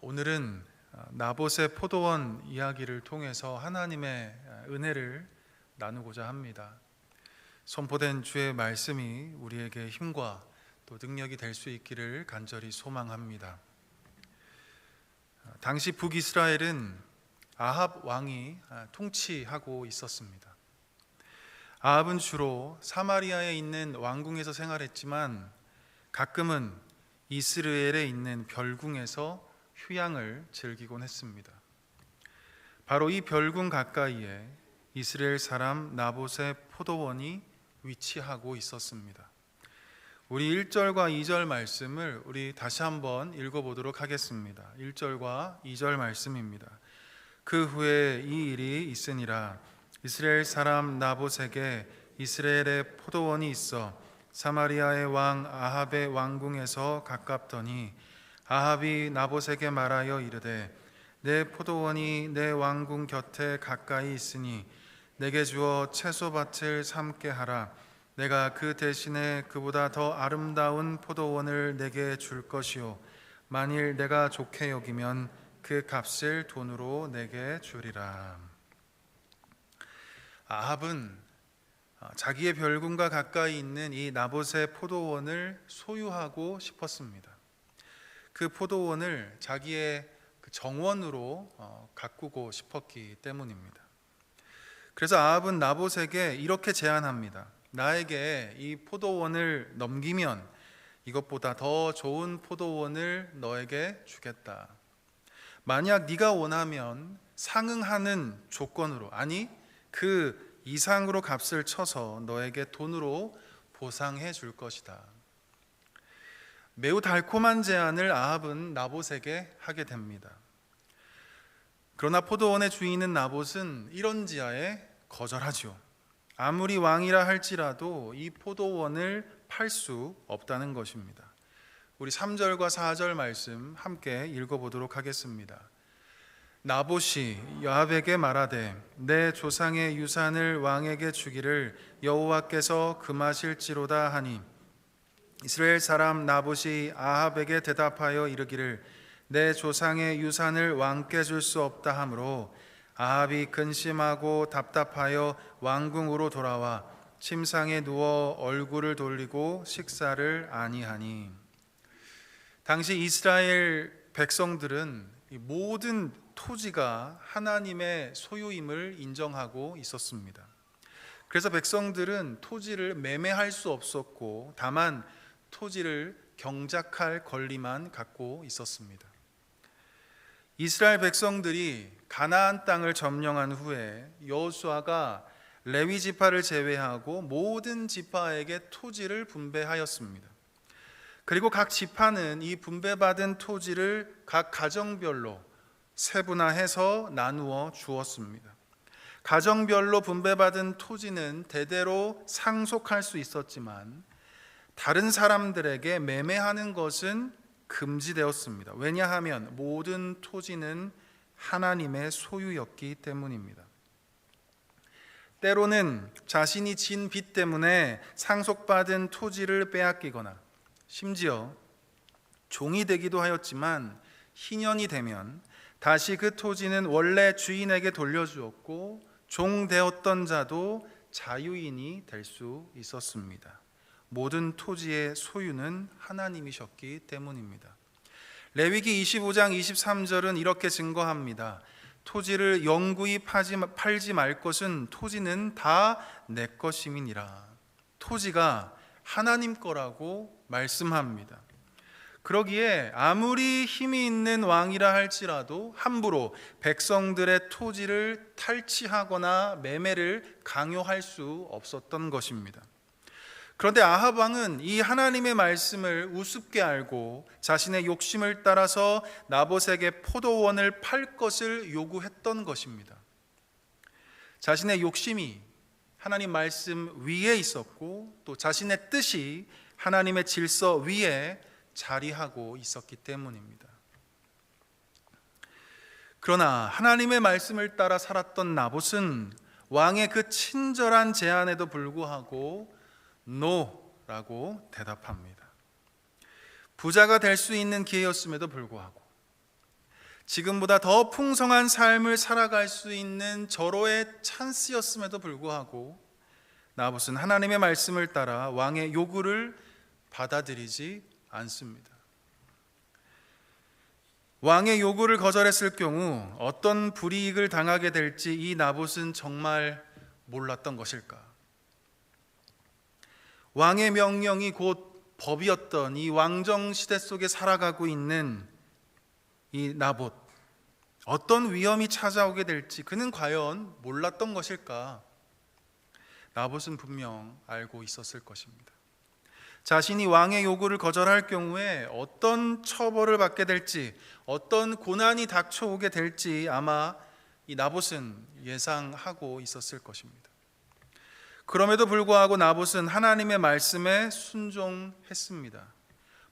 오늘은 나봇의 포도원 이야기를 통해서 하나님의 은혜를 나누고자 합니다. 선포된 주의 말씀이 우리에게 힘과 또 능력이 될 수 있기를 간절히 소망합니다. 당시 북이스라엘은 아합 왕이 통치하고 있었습니다. 아합은 주로 사마리아에 있는 왕궁에서 생활했지만 가끔은 이스라엘에 있는 별궁에서 휴양을 즐기곤 했습니다. 바로 이 별궁 가까이에 이스라엘 사람 나봇의 포도원이 위치하고 있었습니다. 우리 1절과 2절 말씀을 우리 다시 한번 읽어보도록 하겠습니다. 1절과 2절 말씀입니다. 그 후에 이 일이 있으니라. 이스라엘 사람 나봇에게 이스라엘의 포도원이 있어 사마리아의 왕 아합의 왕궁에서 가깝더니 아합이 나봇에게 말하여 이르되 내 포도원이 내 왕궁 곁에 가까이 있으니 내게 주어 채소밭을 삼게 하라. 내가 그 대신에 그보다 더 아름다운 포도원을 내게 줄 것이요 만일 내가 좋게 여기면 그 값을 돈으로 내게 주리라. 아합은 자기의 별궁과 가까이 있는 이 나봇의 포도원을 소유하고 싶었습니다. 그 포도원을 자기의 정원으로 가꾸고 싶었기 때문입니다. 그래서 아합은 나봇에게 이렇게 제안합니다. 나에게 이 포도원을 넘기면 이것보다 더 좋은 포도원을 너에게 주겠다. 만약 네가 원하면 상응하는 조건으로, 아니 그 이상으로 값을 쳐서 너에게 돈으로 보상해 줄 것이다. 매우 달콤한 제안을 아합은 나봇에게 하게 됩니다. 그러나 포도원의 주인은 나봇은 이런지하에 거절하죠. 아무리 왕이라 할지라도 이 포도원을 팔 수 없다는 것입니다. 우리 3절과 4절 말씀 함께 읽어보도록 하겠습니다. 나봇이 아합에게 말하되 내 조상의 유산을 왕에게 주기를 여호와께서 금하실지로다 하니 이스라엘 사람 나봇이 아합에게 대답하여 이르기를 내 조상의 유산을 왕께 줄 수 없다 하므로 아합이 근심하고 답답하여 왕궁으로 돌아와 침상에 누워 얼굴을 돌리고 식사를 아니하니. 당시 이스라엘 백성들은 모든 토지가 하나님의 소유임을 인정하고 있었습니다. 그래서 백성들은 토지를 매매할 수 없었고 다만 토지를 경작할 권리만 갖고 있었습니다. 이스라엘 백성들이 가나안 땅을 점령한 후에 여호수아가 레위 지파를 제외하고 모든 지파에게 토지를 분배하였습니다. 그리고 각 지파는 이 분배받은 토지를 각 가정별로 세분화해서 나누어 주었습니다. 가정별로 분배받은 토지는 대대로 상속할 수 있었지만 다른 사람들에게 매매하는 것은 금지되었습니다. 왜냐하면 모든 토지는 하나님의 소유였기 때문입니다. 때로는 자신이 진 빚 때문에 상속받은 토지를 빼앗기거나 심지어 종이 되기도 하였지만 희년이 되면 다시 그 토지는 원래 주인에게 돌려주었고 종되었던 자도 자유인이 될 수 있었습니다. 모든 토지의 소유는 하나님이셨기 때문입니다. 레위기 25장 23절은 이렇게 증거합니다. 토지를 영구히 팔지 말 것은 토지는 다 내 것임이니라. 토지가 하나님 거라고 말씀합니다. 그러기에 아무리 힘이 있는 왕이라 할지라도 함부로 백성들의 토지를 탈취하거나 매매를 강요할 수 없었던 것입니다. 그런데 아합 왕은 이 하나님의 말씀을 우습게 알고 자신의 욕심을 따라서 나봇에게 포도원을 팔 것을 요구했던 것입니다. 자신의 욕심이 하나님 말씀 위에 있었고 또 자신의 뜻이 하나님의 질서 위에 자리하고 있었기 때문입니다. 그러나 하나님의 말씀을 따라 살았던 나봇은 왕의 그 친절한 제안에도 불구하고 노라고 대답합니다. 부자가 될 수 있는 기회였음에도 불구하고 지금보다 더 풍성한 삶을 살아갈 수 있는 절호의 찬스였음에도 불구하고 나봇은 하나님의 말씀을 따라 왕의 요구를 받아들이지 않습니다. 왕의 요구를 거절했을 경우 어떤 불이익을 당하게 될지 이 나봇은 정말 몰랐던 것일까? 왕의 명령이 곧 법이었던 이 왕정 시대 속에 살아가고 있는 이 나봇, 어떤 위험이 찾아오게 될지 그는 과연 몰랐던 것일까? 나봇은 분명 알고 있었을 것입니다. 자신이 왕의 요구를 거절할 경우에 어떤 처벌을 받게 될지, 어떤 고난이 닥쳐오게 될지 아마 이 나봇은 예상하고 있었을 것입니다. 그럼에도 불구하고 나봇은 하나님의 말씀에 순종했습니다.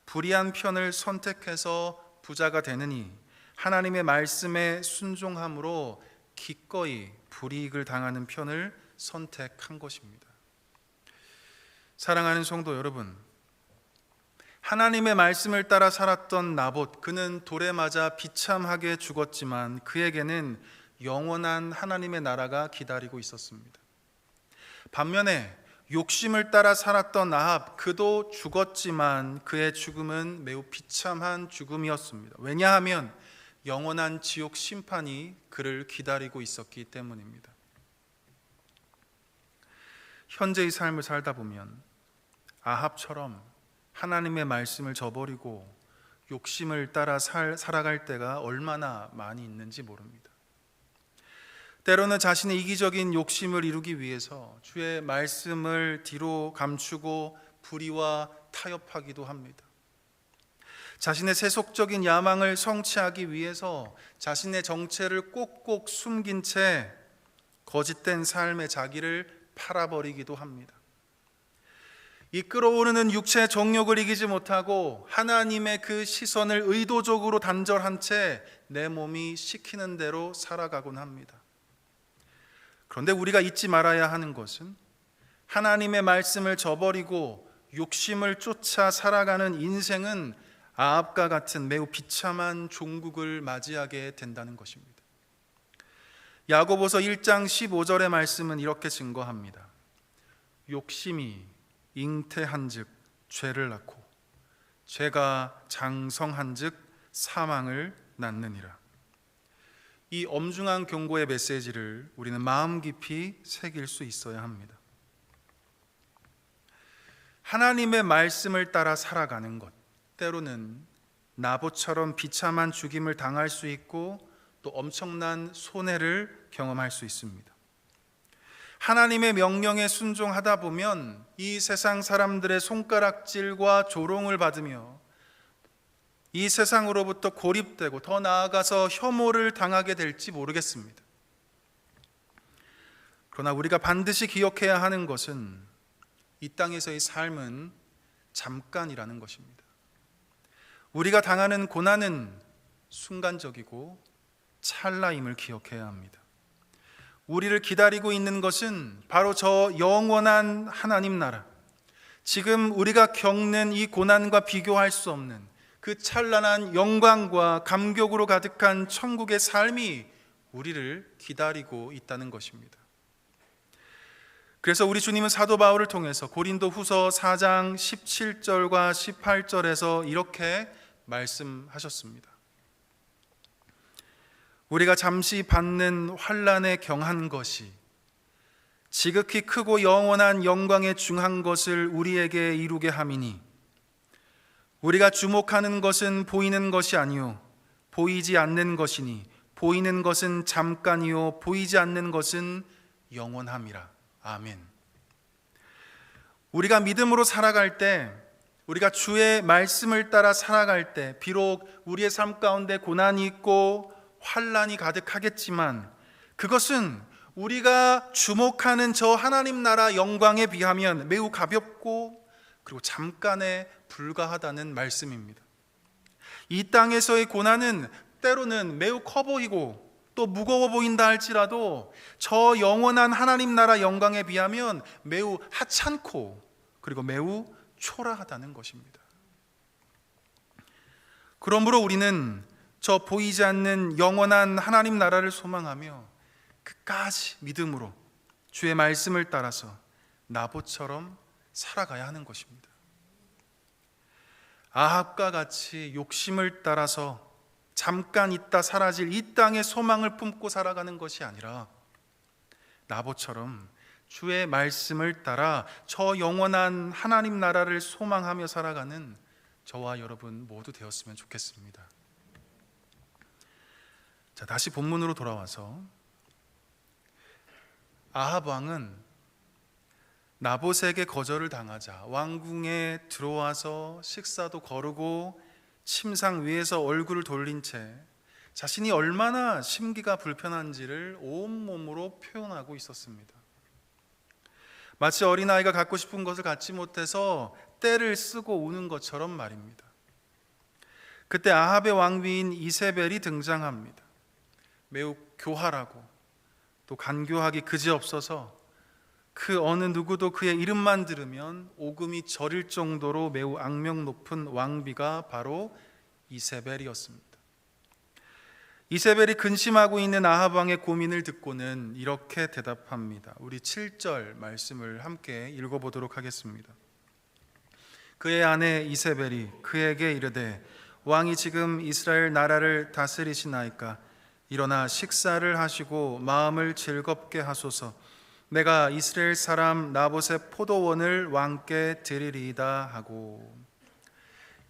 불의한 편을 선택해서 부자가 되느니 하나님의 말씀에 순종함으로 기꺼이 불이익을 당하는 편을 선택한 것입니다. 사랑하는 성도 여러분, 하나님의 말씀을 따라 살았던 나봇, 그는 돌에 맞아 비참하게 죽었지만 그에게는 영원한 하나님의 나라가 기다리고 있었습니다. 반면에 욕심을 따라 살았던 아합, 그도 죽었지만 그의 죽음은 매우 비참한 죽음이었습니다. 왜냐하면 영원한 지옥 심판이 그를 기다리고 있었기 때문입니다. 현재의 삶을 살다 보면 아합처럼 하나님의 말씀을 저버리고 욕심을 따라 살아갈 때가 얼마나 많이 있는지 모릅니다. 때로는 자신의 이기적인 욕심을 이루기 위해서 주의 말씀을 뒤로 감추고 불의와 타협하기도 합니다. 자신의 세속적인 야망을 성취하기 위해서 자신의 정체를 꼭꼭 숨긴 채 거짓된 삶의 자기를 팔아버리기도 합니다. 이 끓어오르는 육체의 정욕을 이기지 못하고 하나님의 그 시선을 의도적으로 단절한 채 내 몸이 시키는 대로 살아가곤 합니다. 그런데 우리가 잊지 말아야 하는 것은 하나님의 말씀을 저버리고 욕심을 쫓아 살아가는 인생은 아합과 같은 매우 비참한 종국을 맞이하게 된다는 것입니다. 야고보서 1장 15절의 말씀은 이렇게 증거합니다. 욕심이 잉태한즉 죄를 낳고 죄가 장성한즉 사망을 낳느니라. 이 엄중한 경고의 메시지를 우리는 마음 깊이 새길 수 있어야 합니다. 하나님의 말씀을 따라 살아가는 것, 때로는 나봇처럼 비참한 죽임을 당할 수 있고 또 엄청난 손해를 경험할 수 있습니다. 하나님의 명령에 순종하다 보면 이 세상 사람들의 손가락질과 조롱을 받으며 이 세상으로부터 고립되고 더 나아가서 혐오를 당하게 될지 모르겠습니다. 그러나 우리가 반드시 기억해야 하는 것은 이 땅에서의 삶은 잠깐이라는 것입니다. 우리가 당하는 고난은 순간적이고 찰나임을 기억해야 합니다. 우리를 기다리고 있는 것은 바로 저 영원한 하나님 나라, 지금 우리가 겪는 이 고난과 비교할 수 없는 그 찬란한 영광과 감격으로 가득한 천국의 삶이 우리를 기다리고 있다는 것입니다. 그래서 우리 주님은 사도 바울을 통해서 고린도 후서 4장 17절과 18절에서 이렇게 말씀하셨습니다. 우리가 잠시 받는 환난에 경한 것이 지극히 크고 영원한 영광에 중한 것을 우리에게 이루게 함이니 우리가 주목하는 것은 보이는 것이 아니요 보이지 않는 것이니 보이는 것은 잠깐이요 보이지 않는 것은 영원함이라. 아멘. 우리가 믿음으로 살아갈 때, 우리가 주의 말씀을 따라 살아갈 때 비록 우리의 삶 가운데 고난이 있고 환난이 가득하겠지만 그것은 우리가 주목하는 저 하나님 나라 영광에 비하면 매우 가볍고 그리고 잠깐에 불과하다는 말씀입니다. 이 땅에서의 고난은 때로는 매우 커 보이고 또 무거워 보인다 할지라도 저 영원한 하나님 나라 영광에 비하면 매우 하찮고 그리고 매우 초라하다는 것입니다. 그러므로 우리는 저 보이지 않는 영원한 하나님 나라를 소망하며 끝까지 믿음으로 주의 말씀을 따라서 나봇처럼 살아가야 하는 것입니다. 아합과 같이 욕심을 따라서 잠깐 있다 사라질 이 땅의 소망을 품고 살아가는 것이 아니라 나봇처럼 주의 말씀을 따라 저 영원한 하나님 나라를 소망하며 살아가는 저와 여러분 모두 되었으면 좋겠습니다. 자, 다시 본문으로 돌아와서 아합 왕은 나봇에게 거절을 당하자 왕궁에 들어와서 식사도 거르고 침상 위에서 얼굴을 돌린 채 자신이 얼마나 심기가 불편한지를 온몸으로 표현하고 있었습니다. 마치 어린아이가 갖고 싶은 것을 갖지 못해서 떼를 쓰고 우는 것처럼 말입니다. 그때 아합의 왕비인 이세벨이 등장합니다. 매우 교활하고 또 간교하기 그지없어서 그 어느 누구도 그의 이름만 들으면 오금이 저릴 정도로 매우 악명 높은 왕비가 바로 이세벨이었습니다. 이세벨이 근심하고 있는 아합 왕의 고민을 듣고는 이렇게 대답합니다. 우리 7절 말씀을 함께 읽어보도록 하겠습니다. 그의 아내 이세벨이 그에게 이르되 왕이 지금 이스라엘 나라를 다스리시나이까 일어나 식사를 하시고 마음을 즐겁게 하소서. 내가 이스라엘 사람 나봇의 포도원을 왕께 드리리이다 하고.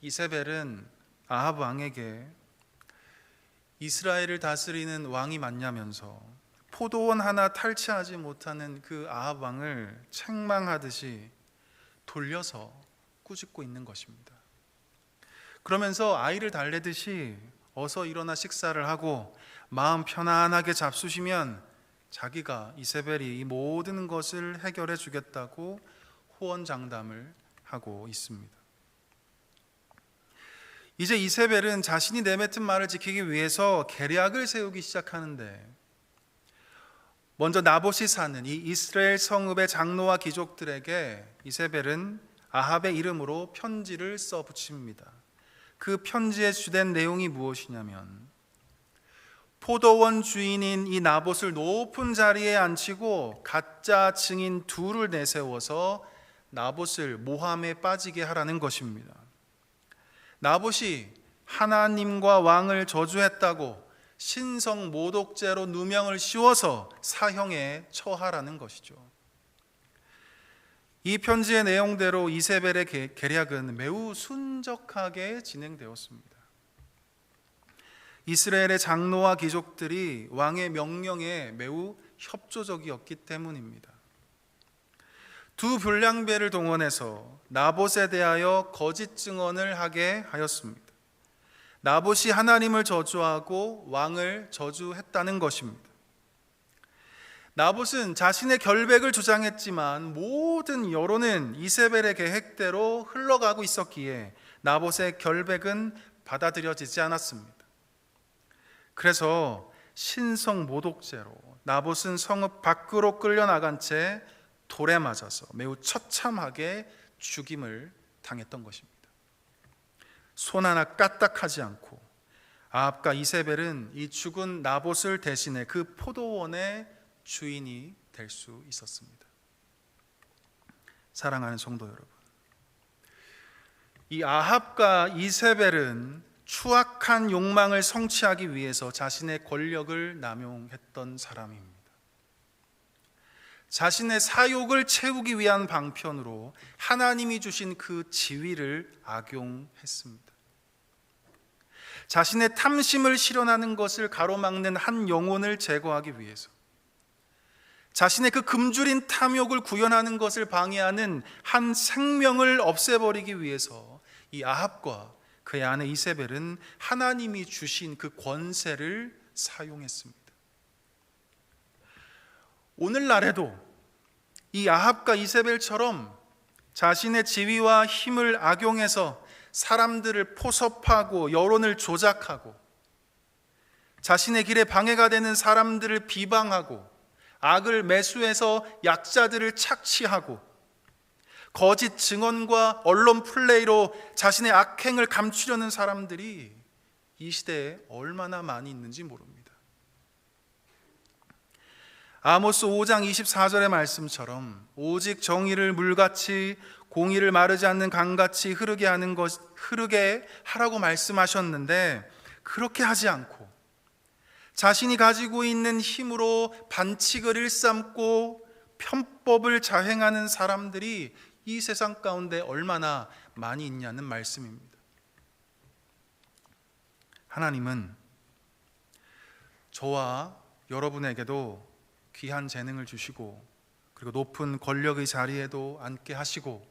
이세벨은 아합 왕에게 이스라엘을 다스리는 왕이 맞냐면서 포도원 하나 탈취하지 못하는 그 아합 왕을 책망하듯이 돌려서 꾸짖고 있는 것입니다. 그러면서 아이를 달래듯이 어서 일어나 식사를 하고 마음 편안하게 잡수시면 자기가 이세벨이 이 모든 것을 해결해 주겠다고 호언장담을 하고 있습니다. 이제 이세벨은 자신이 내뱉은 말을 지키기 위해서 계략을 세우기 시작하는데, 먼저 나봇이 사는 이 이스라엘 성읍의 장로와 귀족들에게 이세벨은 아합의 이름으로 편지를 써 붙입니다. 그 편지에 주된 내용이 무엇이냐면, 포도원 주인인 이 나봇을 높은 자리에 앉히고 가짜 증인 둘을 내세워서 나봇을 모함에 빠지게 하라는 것입니다. 나봇이 하나님과 왕을 저주했다고 신성 모독죄로 누명을 씌워서 사형에 처하라는 것이죠. 이 편지의 내용대로 이세벨의 계략은 매우 순적하게 진행되었습니다. 이스라엘의 장로와 귀족들이 왕의 명령에 매우 협조적이었기 때문입니다. 두 불량배를 동원해서 나봇에 대하여 거짓 증언을 하게 하였습니다. 나봇이 하나님을 저주하고 왕을 저주했다는 것입니다. 나봇은 자신의 결백을 주장했지만 모든 여론은 이세벨의 계획대로 흘러가고 있었기에 나봇의 결백은 받아들여지지 않았습니다. 그래서 신성 모독죄로 나봇은 성읍 밖으로 끌려나간 채 돌에 맞아서 매우 처참하게 죽임을 당했던 것입니다. 손 하나 까딱하지 않고 아합과 이세벨은 이 죽은 나봇을 대신해 그 포도원의 주인이 될 수 있었습니다. 사랑하는 성도 여러분, 이 아합과 이세벨은 추악한 욕망을 성취하기 위해서 자신의 권력을 남용했던 사람입니다. 자신의 사욕을 채우기 위한 방편으로 하나님이 주신 그 지위를 악용했습니다. 자신의 탐심을 실현하는 것을 가로막는 한 영혼을 제거하기 위해서, 자신의 그 금줄인 탐욕을 구현하는 것을 방해하는 한 생명을 없애버리기 위해서 이 아합과 그의 아내 이세벨은 하나님이 주신 그 권세를 사용했습니다. 오늘날에도 이 아합과 이세벨처럼 자신의 지위와 힘을 악용해서 사람들을 포섭하고 여론을 조작하고 자신의 길에 방해가 되는 사람들을 비방하고 악을 매수해서 약자들을 착취하고 거짓 증언과 언론 플레이로 자신의 악행을 감추려는 사람들이 이 시대에 얼마나 많이 있는지 모릅니다. 아모스 5장 24절의 말씀처럼 오직 정의를 물같이 공의를 마르지 않는 강같이 흐르게 하라고 말씀하셨는데, 그렇게 하지 않고 자신이 가지고 있는 힘으로 반칙을 일삼고 편법을 자행하는 사람들이 이 세상 가운데 얼마나 많이 있냐는 말씀입니다. 하나님은 저와 여러분에게도 귀한 재능을 주시고, 그리고 높은 권력의 자리에도 앉게 하시고,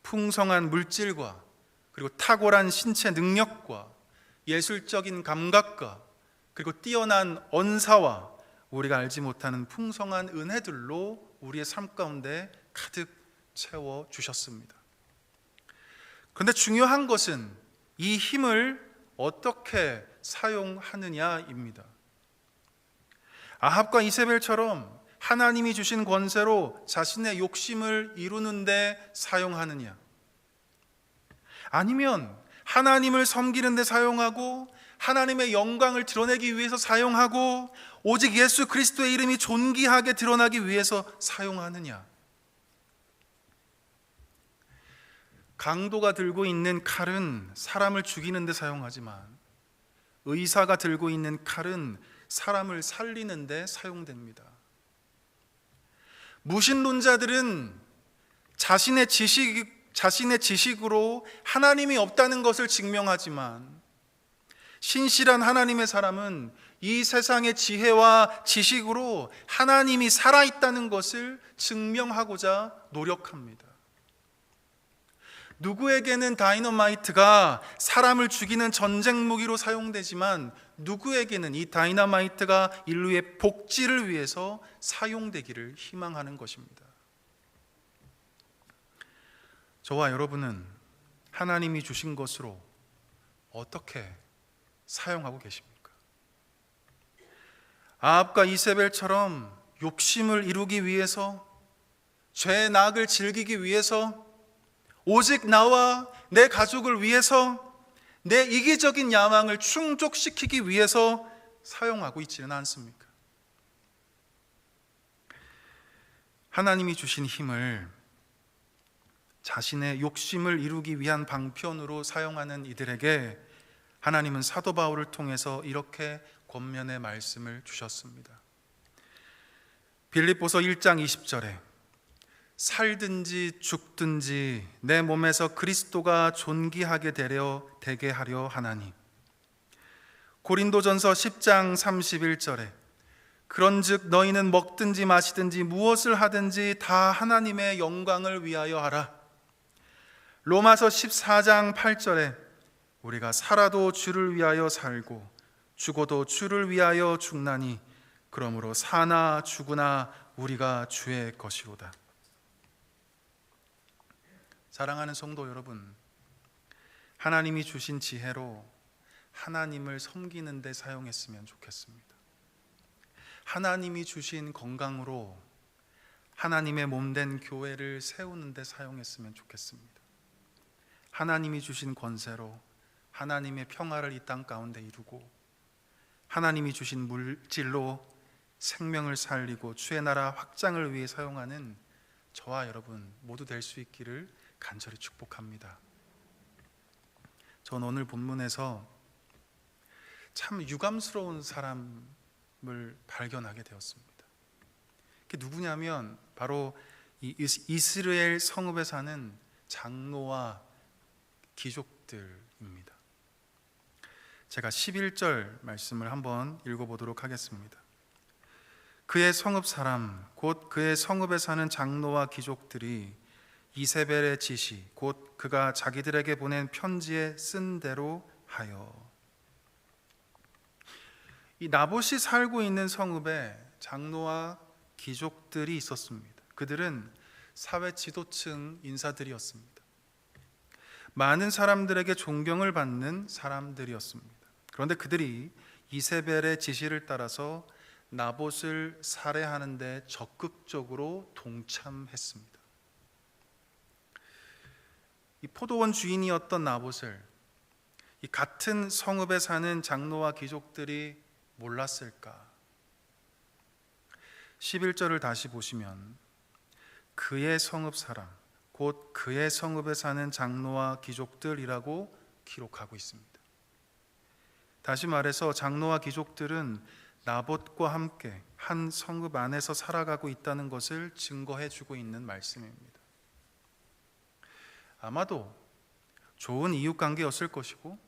풍성한 물질과 그리고 탁월한 신체 능력과 예술적인 감각과 그리고 뛰어난 언사와 우리가 알지 못하는 풍성한 은혜들로 우리의 삶 가운데 가득 채워 주셨습니다. 그런데 중요한 것은 이 힘을 어떻게 사용하느냐입니다. 아합과 이세벨처럼 하나님이 주신 권세로 자신의 욕심을 이루는데 사용하느냐, 아니면 하나님을 섬기는 데 사용하고 하나님의 영광을 드러내기 위해서 사용하고 오직 예수 그리스도의 이름이 존귀하게 드러나기 위해서 사용하느냐. 강도가 들고 있는 칼은 사람을 죽이는 데 사용하지만 의사가 들고 있는 칼은 사람을 살리는 데 사용됩니다. 무신론자들은 자신의 지식으로 하나님이 없다는 것을 증명하지만, 신실한 하나님의 사람은 이 세상의 지혜와 지식으로 하나님이 살아있다는 것을 증명하고자 노력합니다. 누구에게는 다이너마이트가 사람을 죽이는 전쟁 무기로 사용되지만, 누구에게는 이 다이너마이트가 인류의 복지를 위해서 사용되기를 희망하는 것입니다. 저와 여러분은 하나님이 주신 것으로 어떻게 사용하고 계십니까? 아합과 이세벨처럼 욕심을 이루기 위해서, 죄의 낙을 즐기기 위해서, 오직 나와 내 가족을 위해서, 내 이기적인 야망을 충족시키기 위해서 사용하고 있지는 않습니까? 하나님이 주신 힘을 자신의 욕심을 이루기 위한 방편으로 사용하는 이들에게 하나님은 사도 바울을 통해서 이렇게 권면의 말씀을 주셨습니다. 빌립보서 1장 20절에 살든지 죽든지 내 몸에서 그리스도가 존귀하게 되게 하려 하나니, 고린도전서 10장 31절에 그런즉 너희는 먹든지 마시든지 무엇을 하든지 다 하나님의 영광을 위하여 하라. 로마서 14장 8절에 우리가 살아도 주를 위하여 살고 죽어도 주를 위하여 죽나니 그러므로 사나 죽으나 우리가 주의 것이로다. 사랑하는 성도 여러분, 하나님이 주신 지혜로 하나님을 섬기는 데 사용했으면 좋겠습니다. 하나님이 주신 건강으로 하나님의 몸된 교회를 세우는 데 사용했으면 좋겠습니다. 하나님이 주신 권세로 하나님의 평화를 이 땅 가운데 이루고, 하나님이 주신 물질로 생명을 살리고 주의 나라 확장을 위해 사용하는 저와 여러분 모두 될 수 있기를 간절히 축복합니다. 전 오늘 본문에서 참 유감스러운 사람을 발견하게 되었습니다. 그게 누구냐면 바로 이 이스라엘 성읍에 사는 장로와 귀족들입니다. 제가 11절 말씀을 한번 읽어보도록 하겠습니다. 그의 성읍 사람 곧 그의 성읍에 사는 장로와 귀족들이 이세벨의 지시 곧 그가 자기들에게 보낸 편지에 쓴 대로 하여. 이 나봇이 살고 있는 성읍에 장로와 귀족들이 있었습니다. 그들은 사회 지도층 인사들이었습니다. 많은 사람들에게 존경을 받는 사람들이었습니다. 그런데 그들이 이세벨의 지시를 따라서 나봇을 살해하는 데 적극적으로 동참했습니다. 이 포도원 주인이었던 나봇을 이 같은 성읍에 사는 장로와 귀족들이 몰랐을까? 11절을 다시 보시면 그의 성읍 사람, 곧 그의 성읍에 사는 장로와 귀족들이라고 기록하고 있습니다. 다시 말해서 장로와 귀족들은 나봇과 함께 한 성읍 안에서 살아가고 있다는 것을 증거해 주고 있는 말씀입니다. 아마도 좋은 이웃관계였을 것이고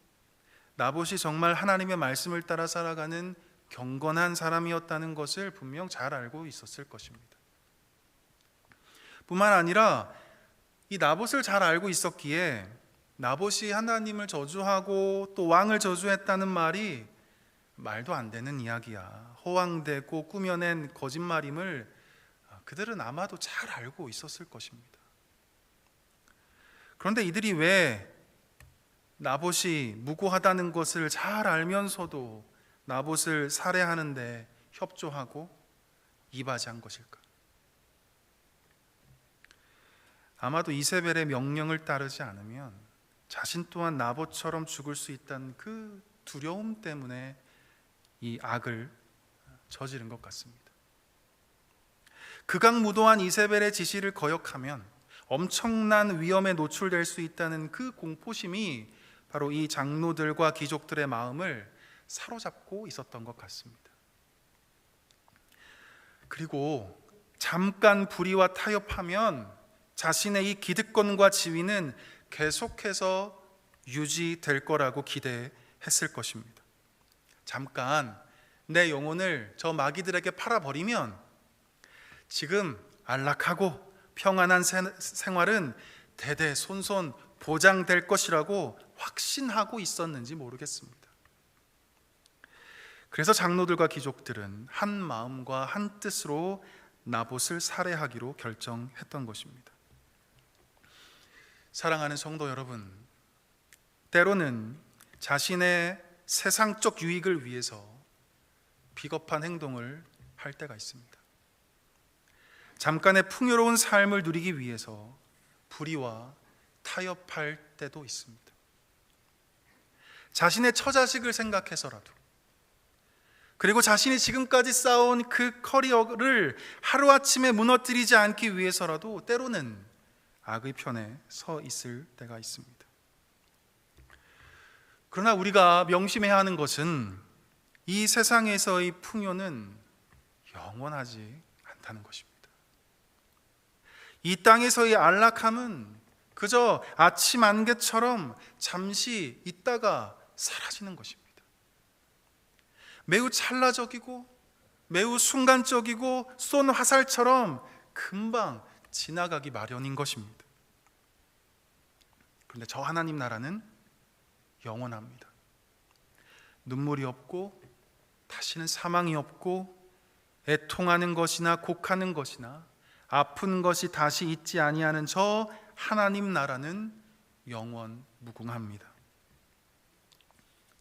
나봇이 정말 하나님의 말씀을 따라 살아가는 경건한 사람이었다는 것을 분명 잘 알고 있었을 것입니다. 뿐만 아니라 이 나봇을 잘 알고 있었기에 나봇이 하나님을 저주하고 또 왕을 저주했다는 말이 말도 안 되는 이야기야, 허황되고 꾸며낸 거짓말임을 그들은 아마도 잘 알고 있었을 것입니다. 그런데 이들이 왜 나봇이 무고하다는 것을 잘 알면서도 나봇을 살해하는데 협조하고 이바지한 것일까? 아마도 이세벨의 명령을 따르지 않으면 자신 또한 나봇처럼 죽을 수 있다는 그 두려움 때문에 이 악을 저지른 것 같습니다. 극악무도한 이세벨의 지시를 거역하면 엄청난 위험에 노출될 수 있다는 그 공포심이 바로 이 장로들과 귀족들의 마음을 사로잡고 있었던 것 같습니다. 그리고 잠깐 불의와 타협하면 자신의 이 기득권과 지위는 계속해서 유지될 거라고 기대했을 것입니다. 잠깐 내 영혼을 저 마귀들에게 팔아버리면 지금 안락하고 평안한 생활은 대대손손 보장될 것이라고 확신하고 있었는지 모르겠습니다. 그래서 장로들과 귀족들은 한 마음과 한 뜻으로 나봇을 살해하기로 결정했던 것입니다. 사랑하는 성도 여러분, 때로는 자신의 세상적 유익을 위해서 비겁한 행동을 할 때가 있습니다. 잠깐의 풍요로운 삶을 누리기 위해서 불의와 타협할 때도 있습니다. 자신의 처자식을 생각해서라도, 그리고 자신이 지금까지 쌓아온 그 커리어를 하루아침에 무너뜨리지 않기 위해서라도 때로는 악의 편에 서 있을 때가 있습니다. 그러나 우리가 명심해야 하는 것은 이 세상에서의 풍요는 영원하지 않다는 것입니다. 이 땅에서의 안락함은 그저 아침 안개처럼 잠시 있다가 사라지는 것입니다. 매우 찰나적이고 매우 순간적이고 쏜 화살처럼 금방 지나가기 마련인 것입니다. 그런데 저 하나님 나라는 영원합니다. 눈물이 없고 다시는 사망이 없고 애통하는 것이나 곡하는 것이나 아픈 것이 다시 있지 아니하는 저 하나님 나라는 영원 무궁합니다.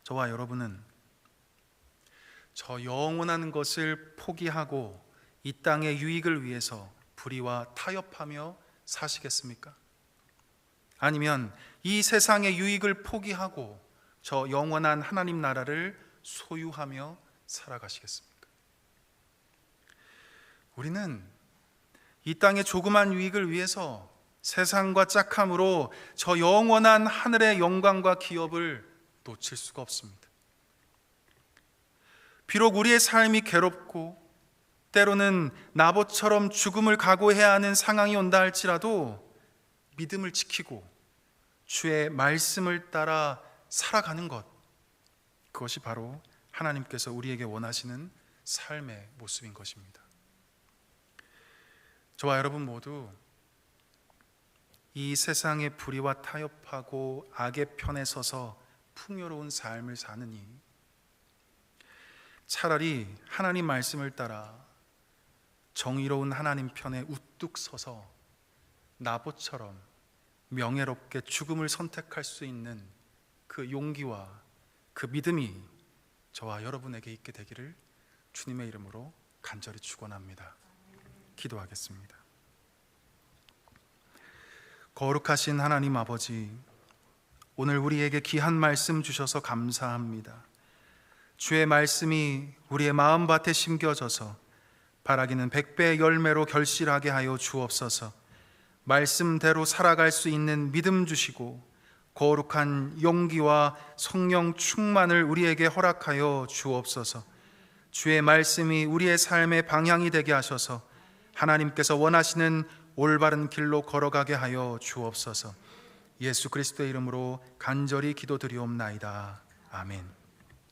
저와 여러분은 저 영원한 것을 포기하고 이 땅의 유익을 위해서 불의와 타협하며 사시겠습니까? 아니면 이 세상의 유익을 포기하고 저 영원한 하나님 나라를 소유하며 살아가시겠습니까? 우리는 이 땅의 조그만 유익을 위해서 세상과 짝함으로 저 영원한 하늘의 영광과 기업을 놓칠 수가 없습니다. 비록 우리의 삶이 괴롭고 때로는 나봇처럼 죽음을 각오해야 하는 상황이 온다 할지라도 믿음을 지키고 주의 말씀을 따라 살아가는 것, 그것이 바로 하나님께서 우리에게 원하시는 삶의 모습인 것입니다. 저와 여러분 모두 이 세상의 불의와 타협하고 악의 편에 서서 풍요로운 삶을 사느니 차라리 하나님 말씀을 따라 정의로운 하나님 편에 우뚝 서서 나봇처럼 명예롭게 죽음을 선택할 수 있는 그 용기와 그 믿음이 저와 여러분에게 있게 되기를 주님의 이름으로 간절히 축원합니다. 기도하겠습니다. 거룩하신 하나님 아버지, 오늘 우리에게 귀한 말씀 주셔서 감사합니다. 주의 말씀이 우리의 마음밭에 심겨져서 바라기는 100배의 열매로 결실하게 하여 주옵소서. 말씀대로 살아갈 수 있는 믿음 주시고 거룩한 용기와 성령 충만을 우리에게 허락하여 주옵소서. 주의 말씀이 우리의 삶의 방향이 되게 하셔서 하나님께서 원하시는 올바른 길로 걸어가게 하여 주옵소서. 예수 그리스도의 이름으로 간절히 기도드리옵나이다. 아멘.